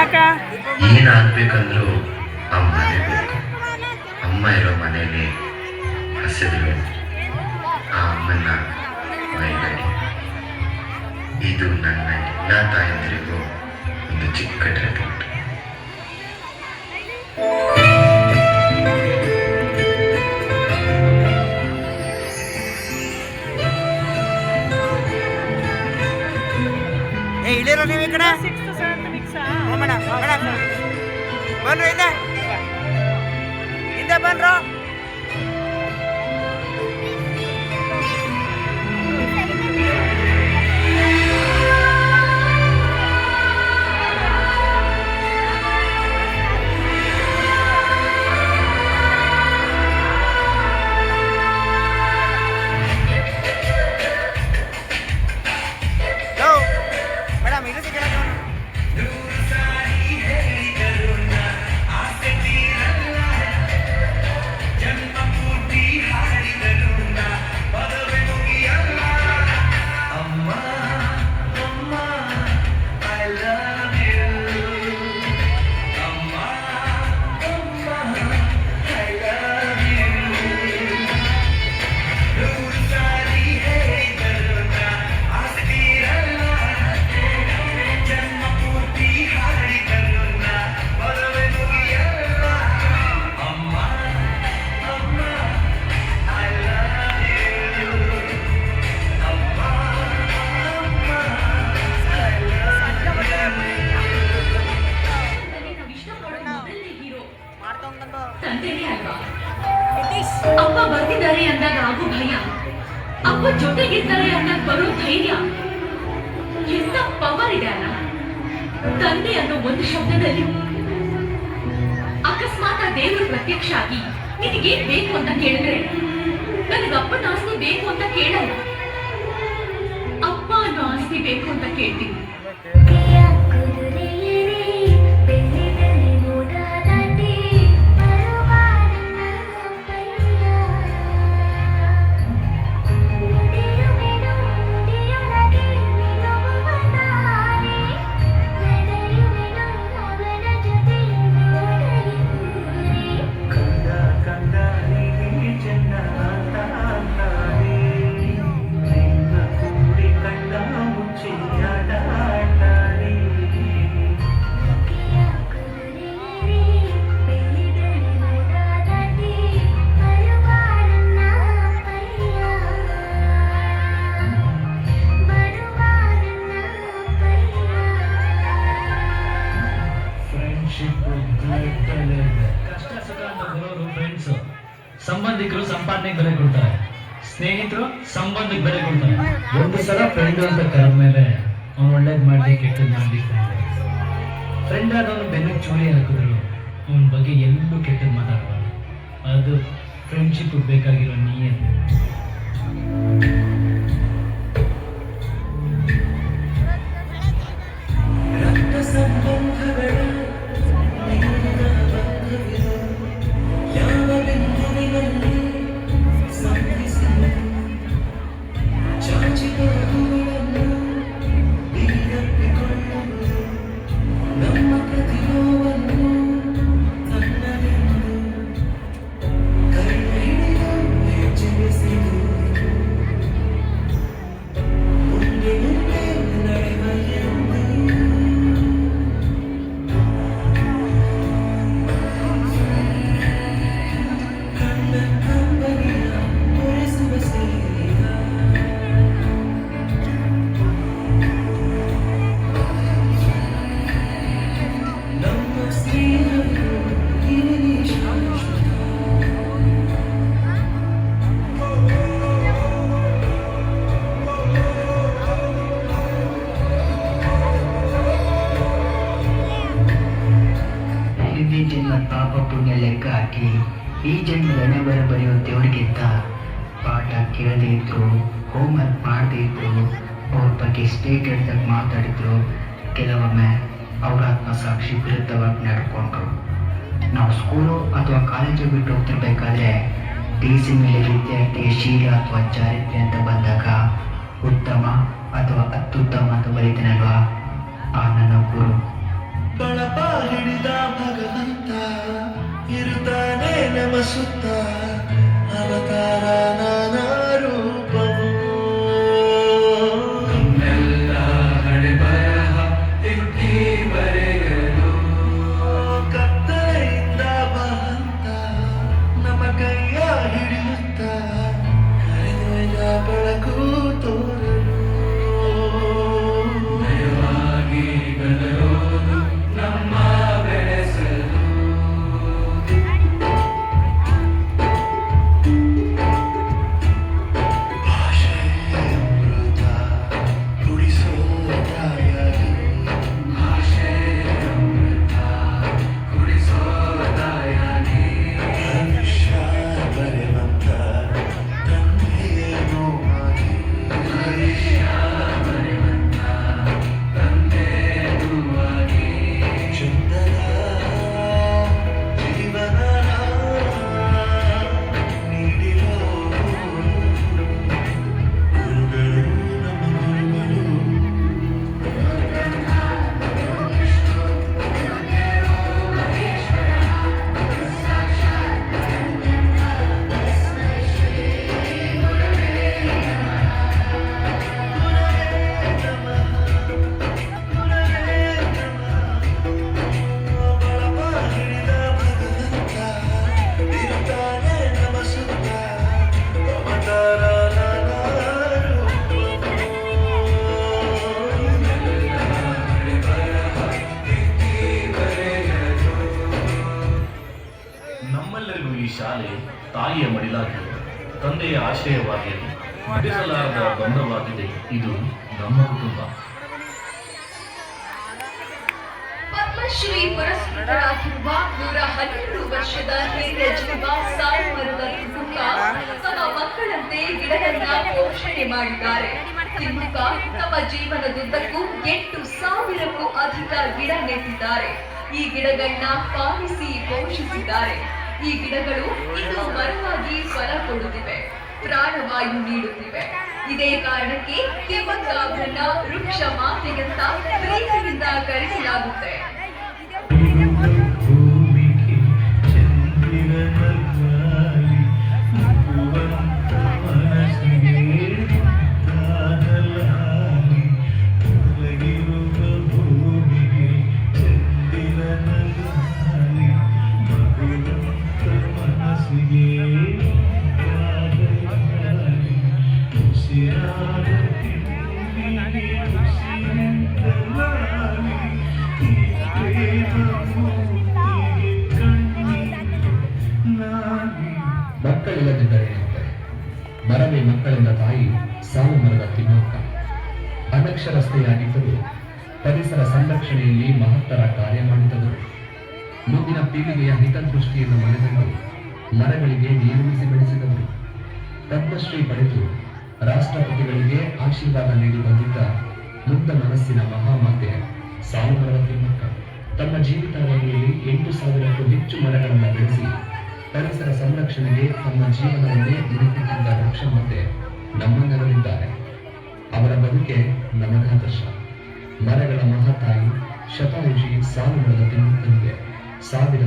ಏನಾಗಬೇಕಂದ್ರೂ ಅಮ್ಮನೇ ಬೇಕು. ಅಮ್ಮ ಇರೋ ಮನೆಯಲ್ಲಿ ಹಸಿರು ಆ ಅಮ್ಮನ ಮೈಗಡಿ. ಇದು ನನ್ನ ಎಲ್ಲ ತಾಯಂದಿರಿಗೂ ಒಂದು ಚಿಕ್ಕ ಟ್ರೀಟ್ಮೆಂಟ್. ಇಳಿರೋ ನೀವು ಈ ಕಡೆ ಮೇಡಮ್ ಬನ್ರು ಹಿಂದೆ ಬನ್ರು. ಮೇಡಮ್ ಇದು ಸಿಕ್ಕ ತಂದೆನೇ ಅಲ್ವಾ? ಅಪ್ಪ ಬರ್ತಿದ್ದಾರೆ ಅಂದಾಗ ಆಗೋ ಭಯ, ಅಪ್ಪ ಜೊತೆಗಿರ್ತಾರೆ ಅಂದಾಗ ಬರೋ ಧೈರ್ಯ, ಎಂತ ಪವರ್ ಇದೆ ಅಲ್ಲ ತಂದೆ ಅನ್ನೋ ಒಂದು ಶಬ್ದದಲ್ಲಿ. ಅಕಸ್ಮಾತ್ ಆ ದೇವರು ಪ್ರತ್ಯಕ್ಷ ಆಗಿ ನಿನಗೇನ್ ಬೇಕು ಅಂತ ಕೇಳಿದ್ರೆ ನನಗೆ ಅಪ್ಪನ ಆಸ್ತಿ ಬೇಕು ಅಂತ ಕೇಳಲ್ಲ, ಅಪ್ಪ ಅನ್ನೋ ಆಸ್ತಿ ಬೇಕು ಅಂತ ಕೇಳ್ತೀನಿ. ಕಷ್ಟ ಸುಖ ಅಂತ ಬರೋರು ಫ್ರೆಂಡ್ಸು, ಸಂಬಂಧಿಕರು ಸಂಪಾದನೆಗೆ ಬೆಲೆ ಕೊಡ್ತಾರೆ, ಸ್ನೇಹಿತರು ಸಂಬಂಧಕ್ಕೆ ಬೆಲೆ ಕೊಡ್ತಾರೆ. ಒಂದು ಸಲ ಫ್ರೆಂಡ್ ಅಂತ ಕರೆದ್ಮೇಲೆ ಅವ್ನು ಒಳ್ಳೇದು ಮಾಡಿ ಕೆಟ್ಟದ್ದು ಮಾಡಿ ಫ್ರೆಂಡ್ ಆದವನು ಬೆನ್ನಿಗೆ ಚೂರಿ ಹಾಕಿದ್ರು ಅವನ ಬಗ್ಗೆ ಎಲ್ಲೂ ಕೆಟ್ಟದ್ದು ಮಾತಾಡಬಾರ್ದು. ಅದು ಫ್ರೆಂಡ್ಶಿಪ್ ಬೇಕಾಗಿರೋ ನಿಯತ್ತು. ಪಾಪ ಪುಣ್ಯ ಲೆಕ್ಕ ಹಾಕಿ ಈ ಜನ್ಮದ ಹಣೆ ಬರೆಯೋ ದೇವರಿಗಿಂತ ಪಾಠ ಕೇಳದೇ ಇದ್ರು, ಹೋಮ್ವರ್ಕ್ ಮಾಡದೇ ಇದ್ರು, ಅವ್ರ ಬಗ್ಗೆ ಎಷ್ಟೇ ಕೆಟ್ಟದಾಗ ಮಾತಾಡಿದ್ರು ಕೆಲವೊಮ್ಮೆ ಅವ್ರ ಆತ್ಮಸಾಕ್ಷಿ ವಿರುದ್ಧವಾಗಿ ನಡ್ಕೊಂಡ್ರು. ನಾವು ಸ್ಕೂಲು ಅಥವಾ ಕಾಲೇಜು ಬಿಟ್ಟು ಹೋಗ್ತಿರ್ಬೇಕಾದ್ರೆ ಟಿ.ಸಿ ಮೇಲೆ ವಿದ್ಯಾರ್ಥಿಗೆ ಶೀಲ ಅಥವಾ ಚಾರಿತ್ರ್ಯ ಅಂತ ಬಂದಾಗ ಉತ್ತಮ ಅಥವಾ ಅತ್ಯುತ್ತಮ ಅಂತ ಬರೀತಾನಲ್ವಾ ಆ ನನ್ನ ಗುರು. ಸುತ್ತ ಅವತಾರ ನಾನಾ ರೂಪವು ನಮ್ಮೆಲ್ಲ ಹಣೆ ಬರಹ ತಿದ್ದಿ ಬರೆಯಲು ಕತ್ತಲೆಯಿಂದ ಬಂತ ನಮ್ಮ ಕೈಯ ಹಿಡಿಯುತ್ತ ಕರೆದೊಯ್ದ ಬೆಳಕು ತೋರಲು ನಯವಾಗಿ ಬೆಳೆಯೋದು ನಮ್ಮ ಬೆಳೆಸಲು ಭಾಷೆ ಅಮೃತ ಕುಡಿಸೋ ದಾಯಾಗಿ ಭಾಷೆ ಅಮೃತ ಕುಡಿಸೋ ದಾಯಾಗಿ ಭವಿಷ್ಯ ಬರೆವಂತ ತಂದೆಯೇನೋ ಆಗಿ ಭವಿಷ್ಯ ಬರೆವಂತ ತಂದೆಯೇನೋ ಆಗಿ ಚಂದನ ಜೀವನ ನೀಡಿರೋ ಗುರುಗಳು ನಮ್ಮ ಗುರುಗಳು ಬಳಪ ಹಿಡಿದ ಭಗವಂತ ಇರುತ್ತಾನೆ ನಮ್ಮ ಸುತ್ತ ಅವತಾರ ನಾನಾ ರೂಪವು. ನಮ್ಮೆಲ್ಲರಿಗೂ ಈ ಶಾಲೆ ತಾಯಿಯ ಮಡಿಲಾಗಿದೆ, ತಂದೆಯ ಆಶ್ರಯವಾಗಿದೆ, ಬಿಡಿಸಲಾರದ ಬಂಧವಾಗಿದೆ. ಇದು ನಮ್ಮ ಕುಟುಂಬ. ಪದ್ಮಶ್ರೀ ಪುರಸ್ಕೃತರಾಗಿರುವ 112 ವರ್ಷದ ಹಿರಿಯ ಜೀವ ಸಾಲುಮರದ ತಿಮ್ಮಕ್ಕ ತಮ್ಮ ಮಕ್ಕಳಂತೆ ಗಿಡಗಳನ್ನ ಪೋಷಣೆ ಮಾಡಿದ್ದಾರೆ. ತಿಮ್ಮಕ್ಕ ತಮ್ಮ ಜೀವನದುದ್ದಕ್ಕೂ 8,000ಕ್ಕೂ ಅಧಿಕ ಗಿಡ ನೆಟ್ಟಿದ್ದಾರೆ. ಈ ಗಿಡಗಳನ್ನ ಪಾಲಿಸಿ ಪೋಷಿಸಿದ್ದಾರೆ. ಈ ಗಿಡಗಳು ಇಂದು ಮರವಾಗಿ ಫಲ ಕೊಡುತ್ತಿವೆ, ಪ್ರಾಣವಾಯು ನೀಡುತ್ತಿವೆ. ಇದೇ ಕಾರಣಕ್ಕೆ ತಿಮ್ಮಕ್ಕ ಅವರನ್ನ ವೃಕ್ಷ ಮಾತೆಯಂತ ಪ್ರೀತಿಯಿಂದ ಕರೆಯಲಾಗುತ್ತೆ. ಭೂಮಿಗೆ ಚಂದಿರನ ಗಾಳಿ ಮುಗುವಂತ ಮನಸ್ಸಿಗೆ ತಾನಲಾಗಿ ಒಳಗಿರುವ ಭೂಮಿಗೆ ಚಂದಿರನ ಗಾಳಿ ಮಗುವಂತ ಮನಸ್ಸಿಗೆ ತಾನಲಾಗಿ ಉಸಿರಾದ ತಿಂಡಿಗೆ ಉಸಿರಿಂದಲಾಗಿ ಈ ಪ್ರೇಮ ಮೂರ್ತಿಗೆ ಕಣ್ಣೀರಾಗಿ. ಮಕ್ಕಳಿಲ್ಲದಿದ್ದರೆ ಏನಾಗ್ತದೆ? ಮರವೇ ಮಕ್ಕಳೆಂದ ತಾಯಿ ಸಾಲು ಮರದ ತಿಮ್ಮಕ್ಕ. ಅನಕ್ಷರಸ್ಥೆಯಾಗಿದ್ದರು, ಪರಿಸರ ಸಂರಕ್ಷಣೆಯಲ್ಲಿ ಮಹತ್ತರ ಕಾರ್ಯ ಮಾಡಿದವರು. ಮುಂದಿನ ಪೀಳಿಗೆಯ ಹಿತದೃಷ್ಟಿಯನ್ನು ಮನೆತಂದು ಮರಗಳಿಗೆ ನೀರುಣಿಸಿ ಬೆಳೆಸಿದವರು. ಪದ್ಮಶ್ರೀ ಪಡೆದು ರಾಷ್ಟ್ರಪತಿಗಳಿಗೆ ಆಶೀರ್ವಾದ ನೀಡಿ ಬಂದಿದ್ದ ಮುಗ್ಧ ಮನಸ್ಸಿನ ಮಹಾಮಾತೆ ಸಾಲು ಮರದ ತಿಮ್ಮಕ್ಕ. ತಮ್ಮ ಜೀವಿತಾವಧಿಯಲ್ಲಿ 8,000ಕ್ಕೂ ಹೆಚ್ಚು ಮರಗಳನ್ನು ಬೆಳೆಸಿ ಪರಿಸರ ಸಂರಕ್ಷಣೆಗೆ ತಮ್ಮ ಜೀವನವನ್ನೇ ಮುಡಿಪಿಟ್ಟಿದ್ದ ವೃಕ್ಷಮಾತೆ ನಮ್ಮನ್ನರಲಿದ್ದಾರೆ. ಅವರ ಬದುಕೆ ನಮಗಾದರ್ಶ. ಮರಗಳ ಮಹಾತಾಯಿ ಶತಾಯುಷಿ ಸಾಲು ಮರದ ತಿಮ್ಮಕ್ಕನಿಗೆ ಸಾವಿರ